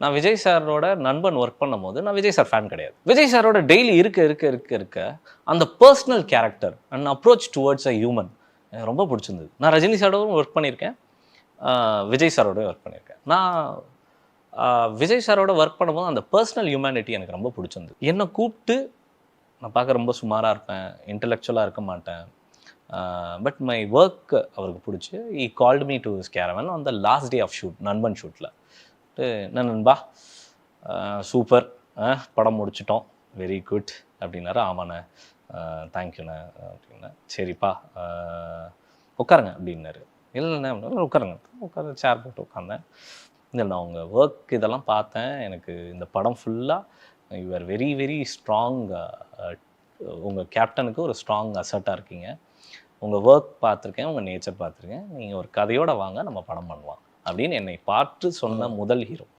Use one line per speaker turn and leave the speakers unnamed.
நான் விஜய் சாரோட நண்பன் ஒர்க் பண்ணும்போது நான் விஜய் சார் ஃபேன் கிடையாது. விஜய் சாரோட டெய்லி இருக்க அந்த personal character and approach towards a human எனக்கு ரொம்ப பிடிச்சிருந்தது. நான் ரஜினி சாரோடும் ஒர்க் பண்ணியிருக்கேன். விஜய் சாரோடய ஒர்க் பண்ணியிருக்கேன். நான் விஜய் சாரோட ஒர்க் பண்ணும்போது அந்த பர்சனல் ஹியூமனிட்டி எனக்கு ரொம்ப பிடிச்சிருந்தது. என்னை கூப்பிட்டு நான் பார்க்க ரொம்ப சுமாராக இருப்பேன், இன்டலெக்சுவலாக இருக்க மாட்டேன். பட் மை ஒர்க் அவருக்கு பிடிச்சி called me to his caravan on the last day of shoot, Nanban ஷூட்டில். என்ன நண்பா சூப்பர், படம் முடிச்சிட்டோம், வெரி குட் அப்படின்னாரு. ஆமாண்ணே, தேங்க்யூண்ணே அப்படின்னா. சரிப்பா உட்காருங்க அப்படின்னாரு. இல்லைண்ணே உட்காருங்க. உட்கார சேர் போட்டு உட்காந்தேன். இல்லை நான் உங்கள் ஒர்க் இதெல்லாம் பார்த்தேன், எனக்கு இந்த படம் ஃபுல்லாக you are very very strong, உங்கள் கேப்டனுக்கு ஒரு ஸ்ட்ராங் அசட்டாக இருக்கீங்க. உங்கள் ஒர்க் பார்த்துருக்கேன், உங்கள் நேச்சர் பார்த்துருக்கேன், நீங்கள் ஒரு கதையோடு வாங்க நம்ம படம் பண்ணலாம் அப்படின்னு என்னை பார்த்து சொன்ன முதல் ஹீரோ.